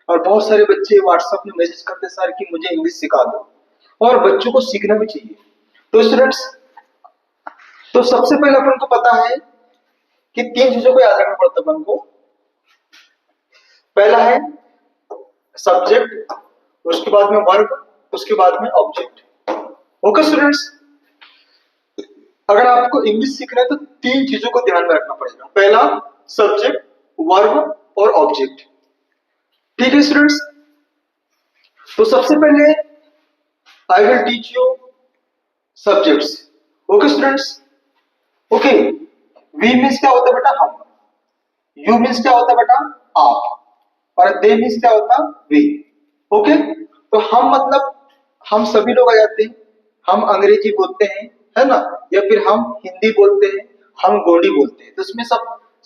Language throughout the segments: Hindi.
और बहुत सारे बच्चे व्हाट्सएप में मैसेज करते सर कि मुझे इंग्लिश सिखा दो, और बच्चों को सीखना भी चाहिए। तो स्टूडेंट्स, तो सबसे पहले अपन को पता है कि तीन चीजों को याद रखना पड़ता है अपन को। पहला है सब्जेक्ट, उसके बाद में वर्ब, उसके बाद में ऑब्जेक्ट। ओके स्टूडेंट्स, अगर आपको इंग्लिश सीखना है तो तीन चीजों को ध्यान में रखना पड़ेगा। पहला सब्जेक्ट, वर्ब और ऑब्जेक्ट। ठीक है स्टूडेंट्स, तो सबसे पहले I will teach you subjects. Okay students, okay, we means क्या होता है बेटा? हम। यू मीन्स क्या होता है बेटा? आप। और दे मीन्स क्या होता है? वी। ओके, तो हम मतलब हम सभी लोग आ जाते हैं। हम अंग्रेजी बोलते हैं, है ना, या फिर हम हिंदी बोलते हैं, हम गोंडी बोलते हैं, तो इसमें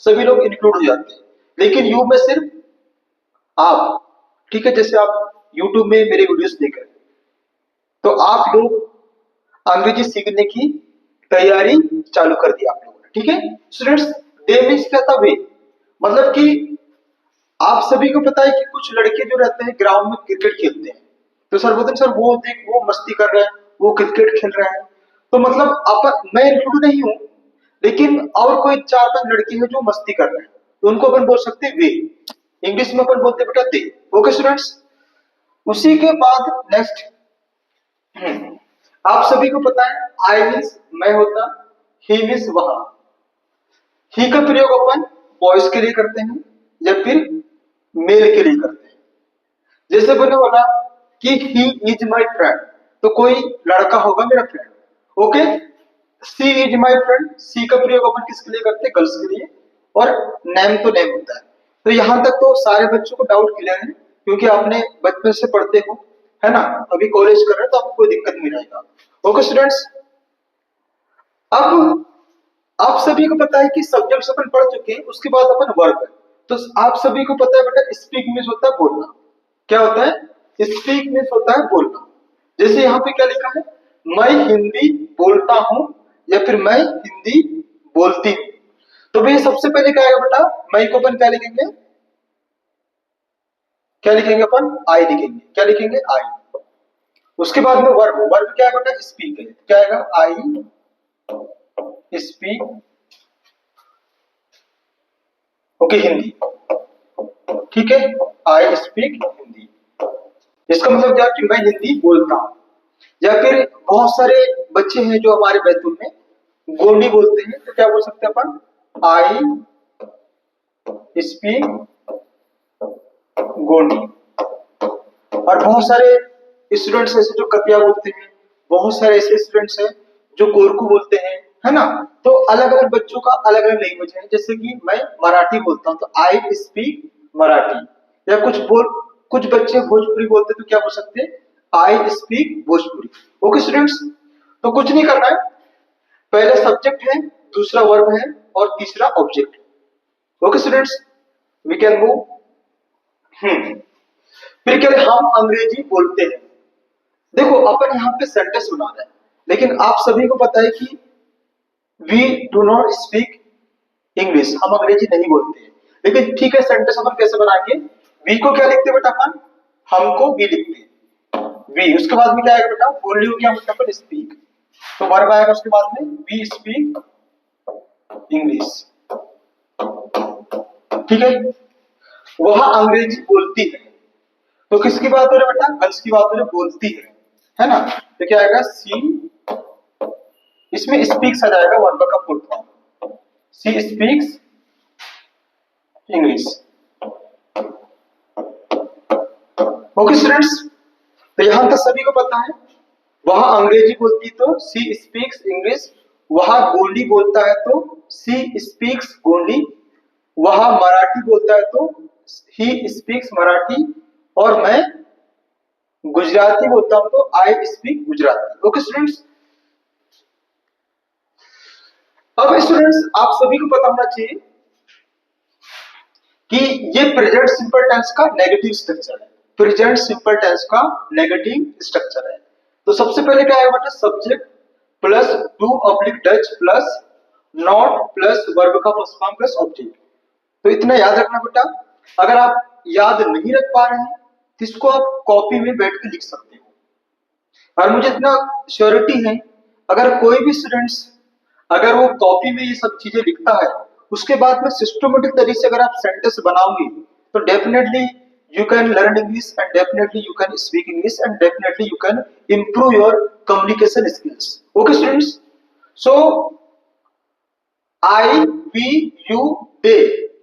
सभी लोग इंक्लूड हो जाते हैं। लेकिन यू में सिर्फ आप। ठीक है, जैसे आप YouTube में मेरे वीडियोस देख रहे हैं, तो आप लोग अंग्रेजी सीखने की तैयारी चालू कर दी आप लोगों ने। ठीक है स्टूडेंट्स, दे मीन्स क्या था? वे। मतलब कि आप सभी को पता है कि कुछ लड़के जो रहते हैं ग्राउंड में क्रिकेट खेलते हैं, तो सर बोलते हैं सर वो देख वो मस्ती कर रहे हैं, वो क्रिकेट खेल रहे हैं। तो मतलब आप, मैं इंक्लूड नहीं हूं, लेकिन और कोई चार पांच लड़के हैं जो मस्ती कर रहे हैं, तो उनको अपन बोल सकते हैं वे। इंग्लिश में अपन बोलते हैं बेटा दे। ओके स्टूडेंट्स, उसी के बाद नेक्स्ट, आप सभी को पता है आई मीन्स मैं होता, ही मीन्स वह। ही का प्रयोग अपन बॉयज के लिए करते हैं या फिर मेल के लिए करते हैं। जैसे मैंने बोला कि ही इज माई फ्रेंड, तो कोई लड़का होगा मेरा friend. Okay, she is my friend, she का प्रयोग अपन किसके लिए करते हैं? गर्ल्स के लिए। और नेम तो नेम होता है। तो यहां तक तो सारे बच्चों को डाउट क्लियर है, क्योंकि आपने बचपन से पढ़ते हो, है ना, अभी कॉलेज कर रहे हैं तो आपको कोई दिक्कत नहीं रहेगा। ओके स्टूडेंट्स, अब आप सभी को पता है कि सब्जेक्ट्स अपन पढ़ चुके हैं, उसके बाद अपन वर्ब है। तो आप सभी को पता है बेटा स्पीक मीन्स होता है बोलना। क्या होता है? स्पीक मीन्स होता है बोलना। जैसे यहाँ पे क्या लिखा है? मैं हिंदी बोलता हूं या फिर मैं हिंदी बोलती हूँ। तो भैया सबसे पहले क्या आएगा बेटा? मैं को अपन क्या लिखेंगे? क्या लिखेंगे अपन? आई लिखेंगे। क्या लिखेंगे? आई। उसके बाद में वर्ब, वर्ब क्या है बेटा? स्पीक है। क्या आएगा? I speak, okay, Hindi. ठीक है, आई स्पीक हिंदी। इसका मतलब क्या कि मैं हिंदी बोलता हूं। या फिर बहुत सारे बच्चे हैं जो हमारे बैतूल में गोंडी बोलते हैं, तो क्या बोल सकते हैं अपन? I speak Gondi. और बहुत सारे स्टूडेंट्स ऐसे जो कतिया बोलते हैं, बहुत सारे ऐसे स्टूडेंट्स हैं जो कोरकू बोलते हैं, है ना। तो अलग अलग बच्चों का अलग अलग लैंग्वेज है। जैसे कि मैं मराठी बोलता हूँ तो आई स्पीक मराठी। या कुछ बच्चे भोजपुरी बोलते हैं तो क्या बोल सकते हैं? I speak Bhojpuri. Okay students, तो कुछ नहीं करना है, पहले सब्जेक्ट है, दूसरा वर्ब है और तीसरा object. Okay students, we can move. फिर क्या है? हम अंग्रेजी बोलते हैं। देखो अपन यहाँ पे सेंटेंस बना रहे हैं, लेकिन आप सभी को पता है कि we do not speak English, हम अंग्रेजी नहीं बोलते हैं। लेकिन ठीक है, सेंटेंस अपन कैसे बनाएंगे? वी को क्या लिखते हैं बेटा अपन? हमको वी लिखते हैं, वी। उसके बाद में क्या आएगा बेटा? बोलियो, क्या मतलब अपन? स्पीक। तो वर्ब आएगा उसके बाद में, वी स्पीक इंग्लिश। ठीक है, वह अंग्रेजी बोलती है। तो किसकी बात हो रही है बेटा? गर्ल्स की बात हो रही है, बोलती है ना। तो क्या आएगा? सी, इसमें स्पीक्स आ जाएगा वर्ब का full form, she speaks English. Okay students, तो यहां तक सभी को पता है। वह अंग्रेजी बोलती तो सी स्पीक्स इंग्लिश, वह गोंडी बोलता है तो सी स्पीक्स गोंडी, वह मराठी बोलता है तो ही स्पीक्स मराठी, और मैं गुजराती बोलता हूं तो I speak Gujarati. Okay students, अब स्टूडेंट्स आप सभी को पता होना चाहिए कि ये प्रेजेंट सिंपल टेंस का नेगेटिव स्ट्रक्चर है। प्रेजेंट सिंपल टेंस का नेगेटिव स्ट्रक्चर है। तो सबसे पहले क्या आएगा बेटा? Subject plus do oblique Dutch plus not plus verb का फर्स्ट फॉर्म प्लस ऑब्जेक्ट। तो इतना याद रखना बेटा, अगर आप याद नहीं रख पा रहे हैं तो इसको आप कॉपी में बैठ के लिख सकते हो। और मुझे इतना श्योरिटी है, अगर कोई भी स्टूडेंट्स अगर वो कॉपी में ये सब चीजें लिखता है, उसके बाद में सिस्टमेटिक तरीके से अगर आप सेंटेंस बनाओगे तो definitely you can learn English and definitely you can speak English and definitely you can improve your communication skills. Okay students, so I we you they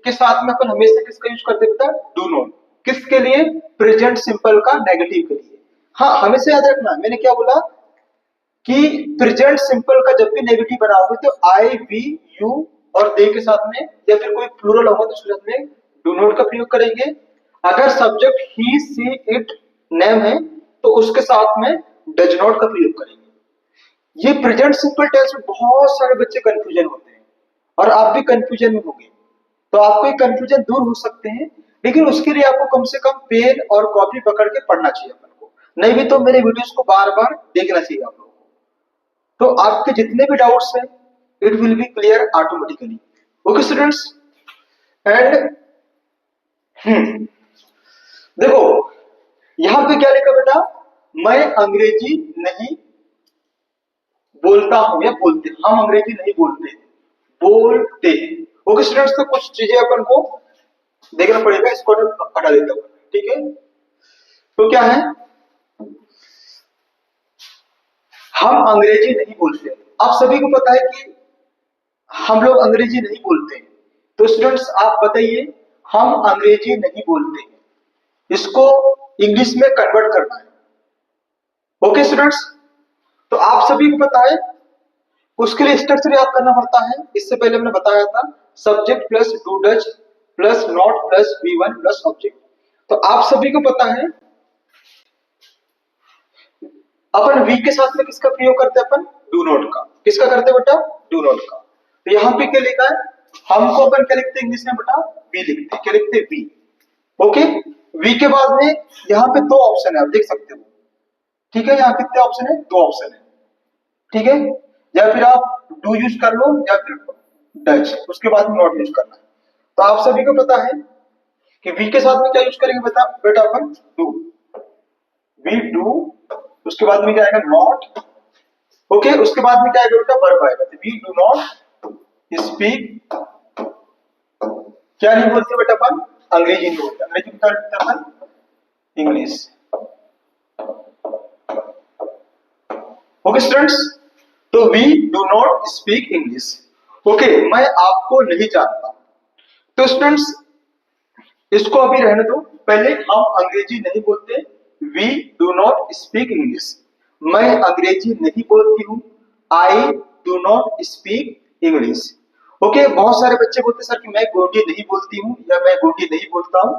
के साथ में अपन हमेशा किसका यूज करते हैं? Do not. किसके लिए? प्रेजेंट सिंपल का नेगेटिव के लिए। हाँ, हमेशा याद रखना, मैंने क्या बोला कि प्रेजेंट सिंपल का जब भी नेगेटिव बनाओगे तो आई वी यू और दे के साथ में या फिर कोई प्लूरल होगा तो उसके साथ में डू नॉट का प्रयोग करेंगे। अगर subject he see it name है तो उसके साथ में डज नॉट का प्रयोग करेंगे। ये प्रेजेंट सिंपल टेंस में बहुत सारे बच्चे कंफ्यूजन होते हैं और आप भी कंफ्यूजन में होंगे, तो आपको ये कंफ्यूजन दूर हो सकते हैं, लेकिन उसके लिए आपको कम से कम पेन और कॉपी पकड़ के पढ़ना चाहिए अपन को, नहीं भी तो मेरे वीडियोस को बार बार देखना चाहिए आप लोगों को। तो आपके जितने भी डाउट्स हैं it will be clear automatically. Okay students, and देखो यहां पे क्या लिखा बेटा, मैं अंग्रेजी नहीं बोलता हूं या बोलते, हम अंग्रेजी नहीं बोलते, बोलते हैं। ओके स्टूडेंट्स, तो कुछ चीजें अपन को देखना पड़ेगा, इसको हटा देता हूं, ठीक है। तो क्या है, हम अंग्रेजी नहीं बोलते। आप सभी को पता है कि हम लोग अंग्रेजी नहीं बोलते, तो स्टूडेंट्स आप बताइए, हम अंग्रेजी नहीं बोलते, इसको इंग्लिश में कन्वर्ट करना है। ओके स्टूडेंट्स, तो आप सभी को पता है उसके लिए स्ट्रक्चर याद करना पड़ता है। इससे पहले मैंने बताया था subject plus do does plus not plus V1 plus object. तो आप सभी को पता है अपन वी के साथ में किसका प्रयोग करते हैं? अपन डू नॉट का। किसका करते हैं बेटा? डू नॉट का। तो यहाँ पे क्या लिखा है, हमको अपन क्या लिखते हैं इंग्लिश में बेटा? वी लिखते हैं। क्या लिखते हैं? वी। ओके, वी के बाद में यहाँ पे दो ऑप्शन है, आप देख सकते हो, ठीक है। यहाँ कितने ऑप्शन है? दो ऑप्शन है, ठीक है। या फिर आप डू यूज कर लो या फिर डज, उसके बाद में नॉट यूज करना है। तो आप सभी को पता है कि वी के साथ में क्या यूज करेंगे बेटा अपन? डू। वी डू, उसके बाद में क्या आएगा? नॉट। ओके, उसके बाद में क्या आएगा बेटा? वर्ब आएगा। वी डू नॉट स्पीक, क्या नहीं बोलते बेटा अपन? अंग्रेजी नहीं बोलते। अंग्रेजी में क्या लिखते हैं अपन? इंग्लिश। ओके स्टूडेंट्स, तो we do not speak English. Okay, मैं आपको नहीं जानता। तो स्टूडेंट्स इसको अभी रहने दो, पहले हम अंग्रेजी नहीं बोलते, we do not speak English. मैं अंग्रेजी नहीं बोलती हूँ, I do not speak English. Okay, बहुत सारे बच्चे बोलते सर कि मैं गोंडी नहीं बोलती हूँ या मैं गोंडी नहीं बोलता हूँ,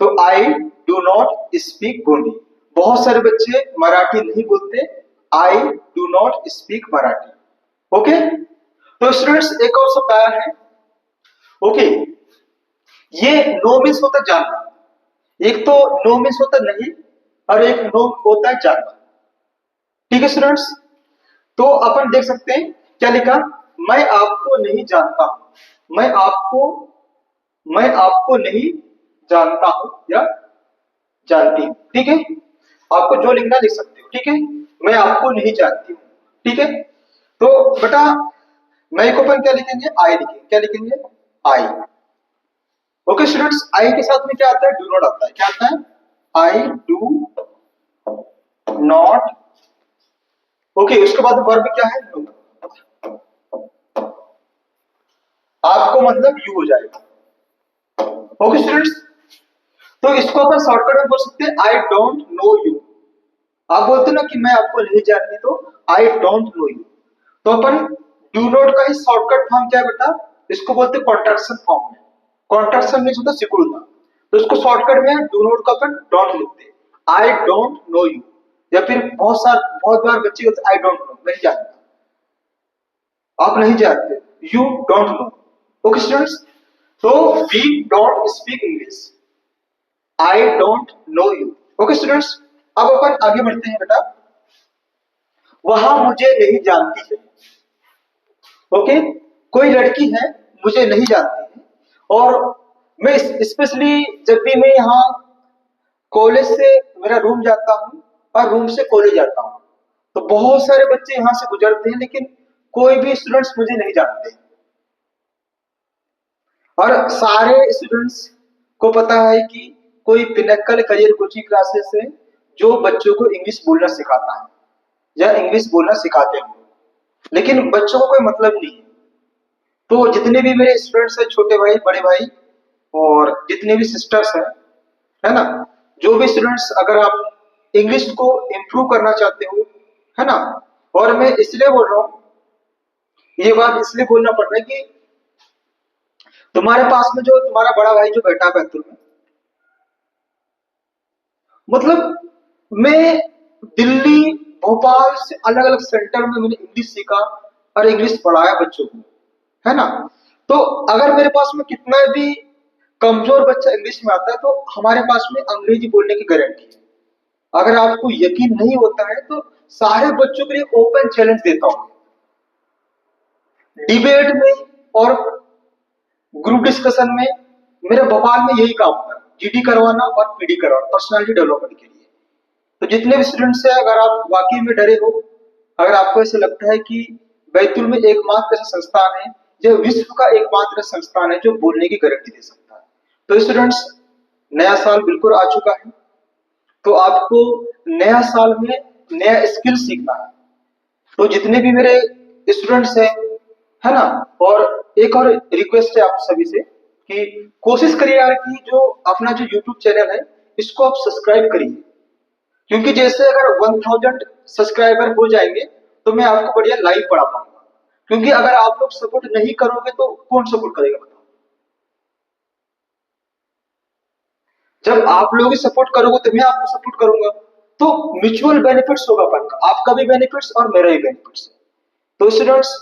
तो आई डू नॉट स्पीक गोंडी। बहुत सारे बच्चे मराठी नहीं बोलते, आई do not speak Marathi. Okay, तो स्टूडेंट्स एक और शब्द आया है। ओके, ये नो मीन्स होता है जानना, एक तो नो मीन्स होता नहीं और एक नो होता है जानना, ठीक है स्टूडेंट्स। तो अपन देख सकते हैं क्या लिखा, मैं आपको नहीं जानता हूं, मैं आपको नहीं जानता हूं या जानती हूं, ठीक है। आपको जो लिखना लिख सकते हो, ठीक है। मैं आपको नहीं जानती हूं, ठीक है। तो बेटा मैं को अपन क्या लिखेंगे? आई लिखेंगे। क्या लिखेंगे? आई। ओके स्टूडेंट्स, आई के साथ में क्या आता है? डू नॉट आता है। क्या आता है? आई डू नॉट। ओके, उसके बाद वर्ब क्या है? नो। आपको मतलब यू हो जाएगा। ओके स्टूडेंट्स, तो इसको अपन शॉर्टकट में बोल सकते हैं आई डोंट नो यू। आप बोलते ना कि मैं आपको नहीं जानती, तो आई डोंट नो यू। तो अपन डू नॉट का ही शॉर्टकट फॉर्म क्या है बेटा? इसको बोलते हैं कॉन्ट्रैक्शन फॉर्म में। कॉन्ट्रैक्शन मींस होता है सिकुड़ना, तो इसको शॉर्टकट में डू नॉट का अपन डोंट लिखते हैं, आई डोंट नो यू। या फिर बहुत बार बच्चे बोलते आई डोंट नो, नहीं जानता, आप नहीं जानते, you don't know. Okay students, तो we don't speak English, I don't know you. Okay students, अब अपन आगे बढ़ते हैं बेटा। वहां मुझे नहीं जानती है। ओके, कोई लड़की है मुझे नहीं जानती है और मैं स्पेशली जब भी मैं यहाँ कॉलेज से मेरा रूम जाता हूँ और रूम से कॉलेज जाता हूँ, तो बहुत सारे बच्चे यहाँ से गुजरते हैं, लेकिन कोई भी स्टूडेंट्स मुझे नहीं जानते। और सारे स्टूडेंट्स को पता है कि कोई पिनक्कल करियर कोचिंग क्लासेस है जो बच्चों को इंग्लिश बोलना सिखाता है या इंग्लिश बोलना सिखाते हैं, लेकिन बच्चों को कोई मतलब नहीं है। तो जितने भी मेरे स्टूडेंट्स हैं, छोटे भाई, बड़े भाई और जितने भी सिस्टर्स हैं, है ना, जो भी स्टूडेंट्स, अगर आप इंग्लिश को इम्प्रूव करना चाहते हो, है ना, और मैं इसलिए बोल रहा हूँ, ये बात इसलिए बोलना पड़ रहा है कि तुम्हारे पास में जो तुम्हारा बड़ा भाई जो बैठा है बैतूल में, मतलब मैं दिल्ली, भोपाल से अलग अलग सेंटर में मैंने इंग्लिश सीखा और इंग्लिश पढ़ाया बच्चों को, है ना। तो अगर मेरे पास में कितना भी कमजोर बच्चा इंग्लिश में आता है, तो हमारे पास में अंग्रेजी बोलने की गारंटी है। अगर आपको यकीन नहीं होता है तो सारे बच्चों के लिए ओपन चैलेंज देता हूं, डिबेट में और ग्रुप डिस्कशन में। मेरे भोपाल में यही काम था, जीडी करवाना और पीडी करवाना, पर्सनालिटी डेवलपमेंट के लिए। तो जितने भी स्टूडेंट्स हैं, अगर आप वाकई में डरे हो, अगर आपको ऐसा लगता है कि बैतूल में एकमात्र ऐसा संस्थान है, जो विश्व का एकमात्र संस्थान है जो बोलने की गारंटी दे सकता है, तो स्टूडेंट्स, नया साल बिल्कुल आ चुका है, तो आपको नया साल में नया स्किल सीखना है। तो जितने भी मेरे स्टूडेंट्स हैं, है ना, और एक और रिक्वेस्ट है आप सभी से कि कोशिश करिए यार कि जो अपना जो यूट्यूब चैनल है इसको आप सब्सक्राइब करिए, क्योंकि जैसे अगर 1000 सब्सक्राइबर हो जाएंगे तो मैं आपको बढ़िया लाइव पढ़ा पाऊंगा। क्योंकि अगर आप लोग सपोर्ट नहीं करोगे तो कौन सपोर्ट करेगा बताओ। जब आप लोग ही सपोर्ट करोगे तो मैं आपको सपोर्ट करूंगा, तो म्यूचुअल बेनिफिट्स होगा अपन का, आपका भी बेनिफिट्स और मेरा भी बेनिफिट्स। तो स्टूडेंट्स,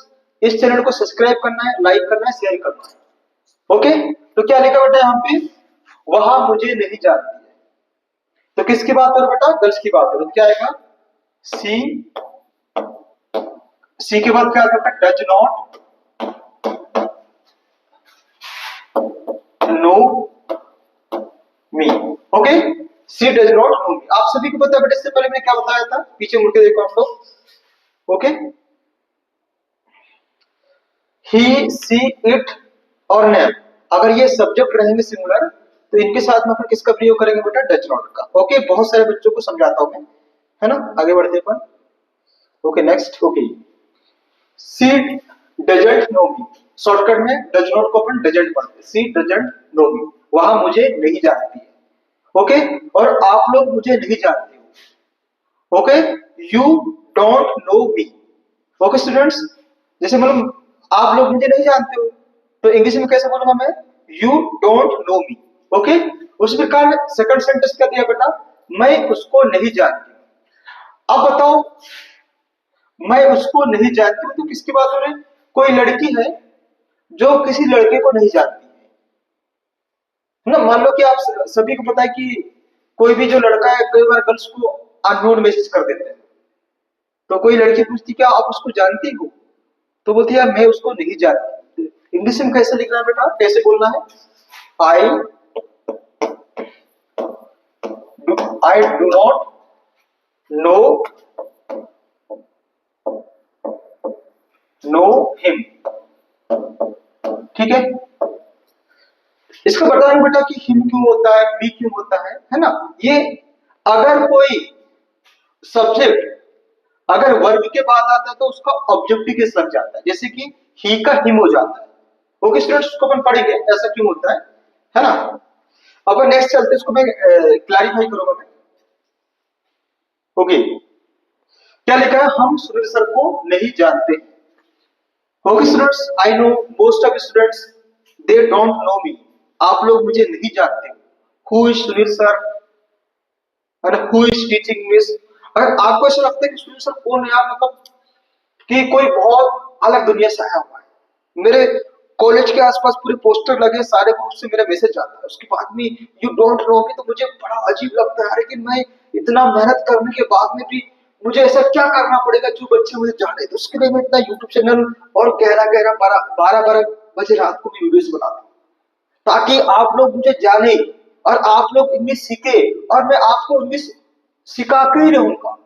इस चैनल को सब्सक्राइब करना है, लाइक करना है, शेयर करना है। ओके, तो क्या लिखा बेटा यहाँ पे, वहां मुझे नहीं जानती है। तो किसकी बात हो रही बेटा, गर्ल्स की बात हो रही। क्या आएगा, सी, सी के बाद क्या आता है, does not know me. Okay, see does not know me. आप सभी को पता है बेटा, इससे पहले मैंने क्या बताया था, पीछे मुड़ के देखो आप लोग। ओके, ही, सी, इट और नेम, अगर ये सब्जेक्ट रहेंगे सिंगुलर, तो इनके साथ में अपन किसका प्रयोग करेंगे बेटा, डज नॉट का। ओके, बहुत सारे बच्चों को समझाता हूं मैं, है ना, आगे बढ़ते अपन। Okay, next. Okay, see doesn't know me, shortcut में डज नॉट को अपन डजंट पढ़ते हैं। सी डजंट नो मी, वहां मुझे नहीं जानती है। ओके, और आप लोग मुझे नहीं जानते हो। Okay, you don't know me. Okay students, जैसे मतलब आप लोग मुझे नहीं जानते हो, तो इंग्लिश में कैसे बोलूंगा मैं, you don't know me. Okay, उस प्रकार सेकंड सेंटेंस क्या दिया बेटा, मैं उसको नहीं जानती। अब बताओ, मैं उसको नहीं जानती हूं, तो किसकी बात हो रही है, कोई लड़की है जो किसी लड़के को नहीं जानती है ना। मान लो कि आप सभी को पता है कि कोई भी जो लड़का है, कई बार गर्ल्स को अननोन मैसेज कर देते हैं, तो कोई लड़की पूछती क्या आप उसको जानती हो, तो बोलती यार मैं उसको नहीं जानती। इंग्लिश में कैसे लिखना है बेटा, कैसे बोलना है, I I do not know know him. ठीक है, इसका बताएंगे बेटा कि हिम क्यों होता है, मी क्यों होता है ना। ये अगर कोई सब्जेक्ट अगर वर्ब के बाद आता है तो उसका ऑब्जेक्टिव केस लग जाता है, जैसे कि ही का हिम हो जाता है। ओके स्टूडेंट्स, उसको अपन पढ़ेंगे ऐसा क्यों होता है ना। अब नेक्स्ट चलते, इसको मैं क्लैरिफाई करूंगा मैं। ओके, क्या लिखा है, हम सुनील सर को नहीं जानते। Okay students, I know most of students they don't know me, आप लोग मुझे नहीं जानते। हु इज सुनील सर और हु इज टीचिंग मिस। अगर आपको ऐसा लगता है कि सुनील सर कौन है यार, मतलब कि कोई बहुत अलग दुनिया से आया हुआ है, मेरे कॉलेज के आसपास पूरे पोस्टर लगे, सारे ग्रुप से मेरा मैसेज आता है, उसके बाद में यू डोंट नो मी, तो मुझे बड़ा अजीब लगता है, लेकिन मैं इतना मेहनत करने के बाद में भी मुझे ऐसा क्या करना पड़ेगा जो बच्चे मुझे जाने, तो उसके लिए मैं इतना यूट्यूब चैनल और गहरा गहरा 12-12 बजे रात को भी वीडियोस बनाता हूँ। ताकि आप लोग मुझे जाने और आप लोग इंग्लिश सीखे और मैं आपको इंग्लिश सिखा के ही रहूंगा।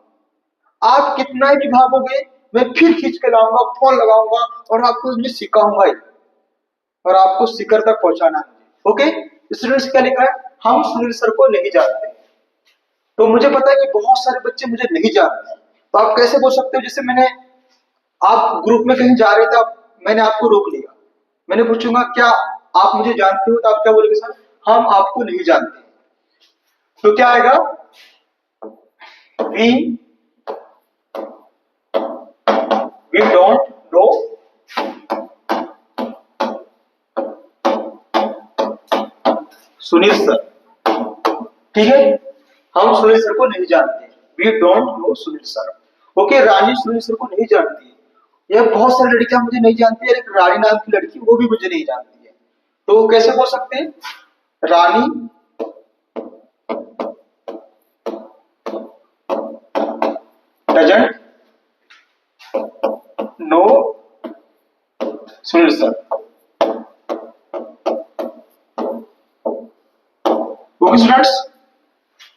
आप कितना ही भी भागोगे, मैं फिर खींच के लाऊंगा, फोन लगाऊंगा और आपको इंग्लिश सिखाऊंगा ही, और आपको शिखर तक पहुंचाना है। ओके स्टूडेंट्स, क्या लिखा है? हम सुनील सर को नहीं जानते। तो मुझे पता है कि बहुत सारे बच्चे मुझे नहीं जानते, तो आप कैसे बोल सकते हो? जैसे मैंने, आप ग्रुप में कहीं जा रहे थे, मैंने आपको रोक लिया, मैंने पूछूंगा क्या आप मुझे जानते हो, तो आप क्या बोलेंगे? सर हम आपको नहीं जानते। तो क्या आएगा? We don't know Sunil sir. ठीक है, हम सुनील सर को नहीं जानते। We don't know Sunil sir. Okay, Rani Sunil sir को नहीं जानती। यह बहुत सारी लड़कियां मुझे नहीं जानती है, एक रानी नाम की लड़की वो भी मुझे नहीं जानती है। तो कैसे बोल सकते हैं? Rani doesn't know Sunil sir. Okay students,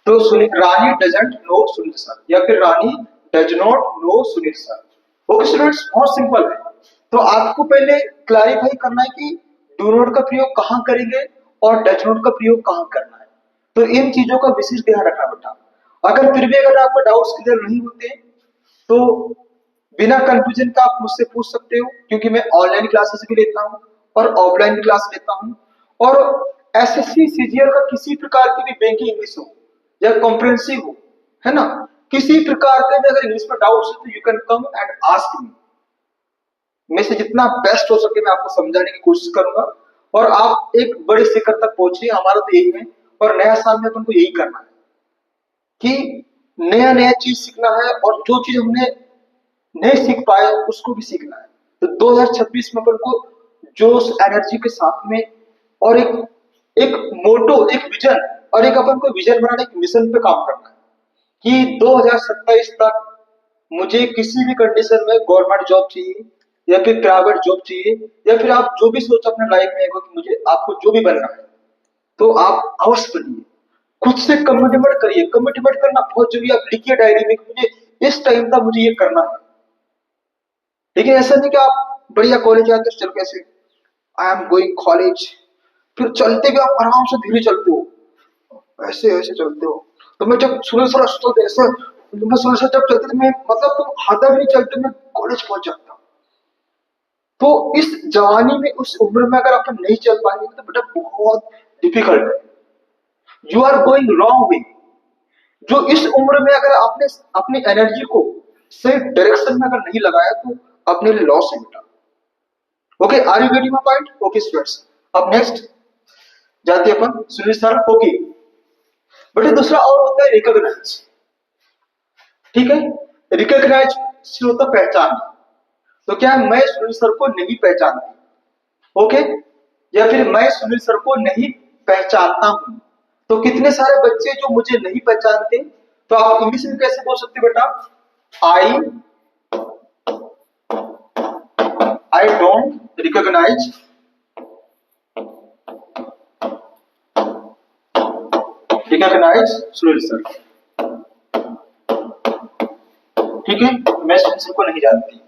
तो Rani doesn't know Sunil sir या फिर Rani does not know Sunil sir. Okay students, बहुत सिंपल है। तो आपको पहले क्लैरिफाई करना है कि डू नॉट का प्रयोग कहां करेंगे और डज नॉट का प्रयोग कहां करना है। तो इन चीजों का विशेष ध्यान रखना बेटा। अगर फिर भी अगर आपको डाउट्स क्लियर नहीं होते तो बिना कंफ्यूजन का आप मुझसे पूछ सकते हो, क्योंकि मैं ऑनलाइन क्लासेस भी लेता हूँ और ऑफलाइन भी क्लास लेता हूँ। और एसएससी सीजीएल का किसी प्रकार की भी बैंकिंग इंग्लिश हो या कॉम्प्रिहेंसिव हो, है ना, किसी प्रकार के भी अगर इंग्लिश में डाउट्स है तो you can come and ask me. मैं से जितना बेस्ट हो सके मैं आपको समझाने की कोशिश करूंगा और आप एक बड़े शिखर तक पहुंचे। हमारा तो यही है, और नया साल में अपन को यही करना है कि नया नया चीज सीखना है, और जो चीज हमने नहीं सीख पाए उसको भी सीखना है। तो 2026 में अपन को जोश एनर्जी के साथ में और एक एक मोटो, एक विजन, और एक अपन को विजन बनाने के मिशन पे काम करना है कि 2027 तक मुझे किसी भी कंडीशन में गवर्नमेंट जॉब चाहिए या फिर प्राइवेट जॉब चाहिए, या फिर आप जो भी सोच अपने लाइफ में कि मुझे, आपको जो भी बनना है तो आप अवश्य बनिए। खुद से कमिटमेंट करिए। कमिटमेंट करना बहुत जरूरी है। आप लिखिए डायरी में कि मुझे इस टाइम तक मुझे ये करना है। लेकिन ऐसा नहीं कि आप बढ़िया कॉलेज जाते हो चल कैसे आई एम गोइंग कॉलेज, फिर चलते भी आप आराम से धीरे चलते हो, ऐसे ऐसे चलते हो। तो मैं जब सुबह सुबह चलते ऐसे, मैं सुबह से जब चलते तो मैं, मतलब तुम आधा भी नहीं चलते मैं कॉलेज पहुंच जाता। तो इस जवानी में, उस उम्र में अगर अपन नहीं चल पाएंगे तो बेटा बहुत डिफिकल्ट है। You are going wrong way. जो इस उम्र में अगर आपने अपनी एनर्जी को सही डायरेक्शन में अगर नहीं लगाया तो अपने लिए लॉस है बेटा। Okay, are you getting my point? Okay students, अब नेक्स्ट जाते अपन सुनील सर। ओके बेटा, दूसरा और होता है रिकॉग्नाइज। ठीक है, रिकॉग्नाइज से होता है पहचान। तो क्या है? मैं सुनील सर को नहीं पहचानती। ओके, या फिर मैं सुनील सर को नहीं पहचानता हूं। तो कितने सारे बच्चे जो मुझे नहीं पहचानते, तो आप इंग्लिश में कैसे बोल सकते बेटा? I don't recognise Sunil sir. ठीक है, मैं सुनील सर को नहीं जानती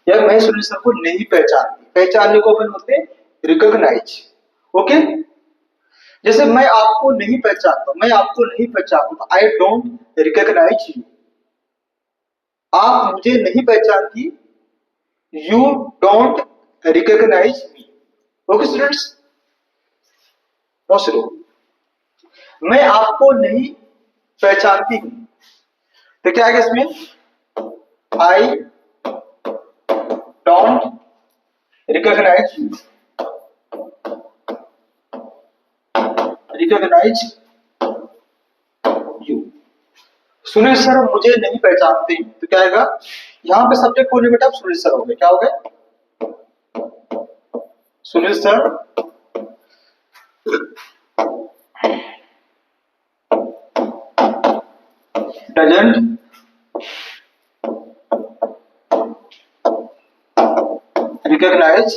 या मैं सुनील सर को नहीं पहचानती। पहचानने को अपन बोलते हैं रिकॉग्नाइज। ओके, जैसे मैं आपको नहीं पहचानता, मैं आपको नहीं पहचानता, आई डोंट रिकॉग्नाइज यू। आप मुझे नहीं पहचानती, you don't recognise me. Okay students, बहुत स्लो। मैं आपको नहीं पहचानती हूं, तो क्या है इसमें? I don't recognise you, recognise you. Sunil sir मुझे नहीं पहचानते, तो क्या आएगा? यहां पे सब्जेक्ट होने बेटा सुनील सर हो गए। क्या हो गए? सुनील सर डजंट रिकॉग्नाइज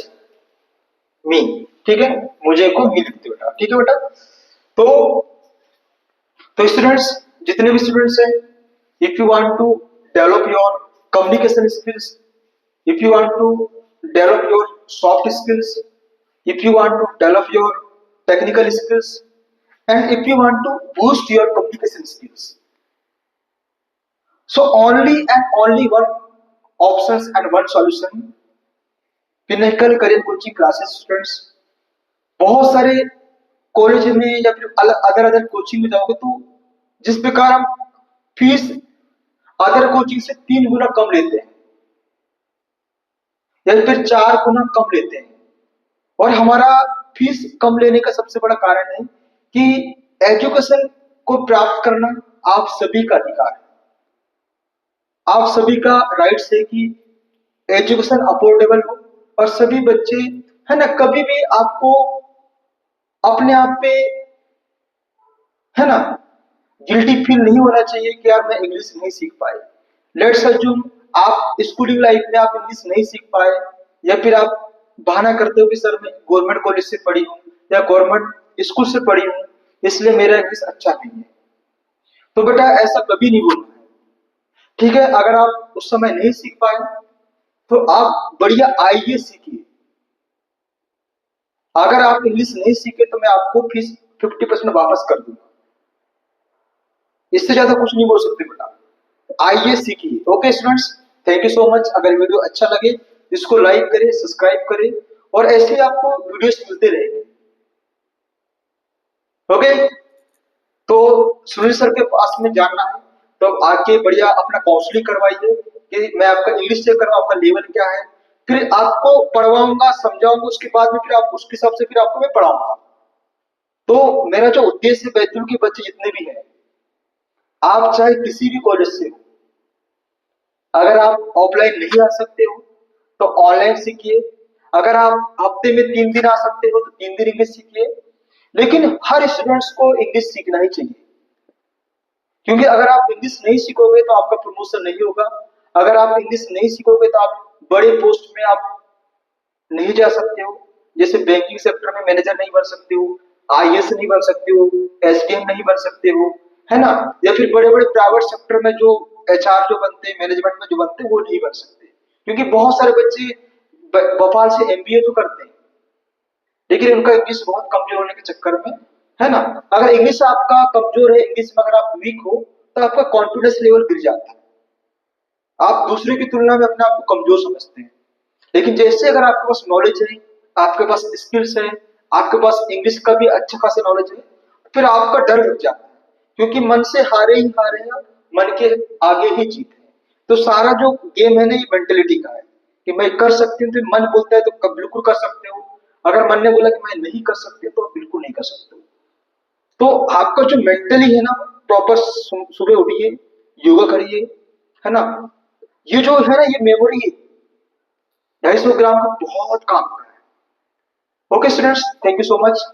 मी। ठीक है, मुझे को ही लिखते बेटा, ठीक है बेटा। तो स्टूडेंट्स, जितने भी स्टूडेंट्स हैं, if you want to develop your communication skills, if you want to develop your soft skills, if you want to develop your technical skills, and if you want to boost your communication skills, so only and only one options and one solution, Pinnacle Career Coaching Classes students। बहुत सारे कॉलेज में या फिर अदर कोचिंग में जाओगे तो जिस प्रकार हम फीस अदर कोचिंग से 3 गुना कम लेते हैं या फिर 4 गुना कम लेते हैं, और हमारा फीस कम लेने का सबसे बड़ा कारण है कि एजुकेशन को प्राप्त करना आप सभी का अधिकार है, आप सभी का राइट्स है कि एजुकेशन अफोर्डेबल हो और सभी बच्चे, है ना, कभी भी आपको अपने आप पे, है ना, गिल्टी फील नहीं होना चाहिए कि यार मैं इंग्लिश नहीं सीख पाए। लेट्स अज्यूम आप स्कूलिंग लाइफ में आप इंग्लिश नहीं सीख पाए, या फिर आप बहाना करते हो कि सर मैं गवर्नमेंट कॉलेज से पढ़ी हूँ या गवर्नमेंट स्कूल से पढ़ी हूँ इसलिए मेरा इंग्लिश अच्छा नहीं है, तो बेटा ऐसा कभी नहीं बोलना है, ठीक है। अगर आप उस समय नहीं सीख पाए तो आप बढ़िया आइए सीखिए। अगर आप इंग्लिश नहीं सीखे तो मैं आपको फीस 50% वापस कर दूंगा, इससे ज्यादा कुछ नहीं बोल सकते बेटा, आइए सीखिए। Okay students, thank you so much. अगर वीडियो अच्छा लगे इसको लाइक करें, सब्सक्राइब करें, और ऐसे आपको वीडियोस मिलते रहेंगे। ओके, तो सुनील सर के पास में जानना है तो आके बढ़िया अपना काउंसलिंग करवाइए कि मैं आपका इंग्लिश चेक करूँ, आपका लेवल क्या है, फिर आपको पढ़वाऊंगा, समझाऊंगा, उसके बाद में फिर आप उसके हिसाब से फिर आपको मैं पढ़ाऊंगा। तो मेरा जो उद्देश्य बैतूल के बच्चे जितने भी हैं, आप चाहे किसी भी कॉलेज से हो, अगर आप ऑफलाइन नहीं आ सकते हो तो ऑनलाइन सीखिए, अगर आप हफ्ते में 3 दिन आ सकते हो तो 3 दिन इंग्लिश सीखिए, लेकिन हर स्टूडेंट्स को इंग्लिश सीखना ही चाहिए, क्योंकि अगर आप इंग्लिश नहीं सीखोगे तो आपका प्रमोशन नहीं होगा, अगर आप इंग्लिश नहीं सीखोगे तो आप बड़े पोस्ट में आप नहीं जा सकते हो, जैसे बैंकिंग सेक्टर में मैनेजर नहीं बन सकते हो, आईएएस नहीं बन सकते हो, एसडीएम नहीं बन सकते हो, है ना, या फिर बड़े बड़े प्राइवेट सेक्टर में जो एचआर जो बनते हैं, मैनेजमेंट में जो बनते हैं, वो नहीं बन सकते, क्योंकि बहुत सारे बच्चे भोपाल से एमबीए तो करते हैं लेकिन उनका इंग्लिश बहुत कमजोर होने के चक्कर में, है ना, अगर इंग्लिश आपका कमजोर है, इंग्लिश में अगर आप वीक हो तो आपका कॉन्फिडेंस लेवल गिर जाता है, आप दूसरे की तुलना में अपने आप को कमजोर समझते हैं। लेकिन जैसे अगर आपके पास नॉलेज है, आपके पास स्किल्स है, आपके पास इंग्लिश का भी अच्छा खासा नॉलेज है, फिर आपका डर लग जाता है, क्योंकि मन से हारे ही हारे हैं, मन के आगे ही जीत है। तो सारा जो गेम है ना, ये मेंटेलिटी का है कि मैं कर सकती हूँ, तो मन बोलता है तो बिल्कुल कर सकते हो, अगर मन ने बोला कि मैं नहीं कर सकती तो बिल्कुल नहीं कर सकते। तो आपका जो मेंटली है ना, प्रॉपर सुबह उठिए, योगा करिए, है ना, ये जो है ना, ये मेमोरी 250 ग्राम का बहुत काम कर रहा है। Okay students, thank you so much.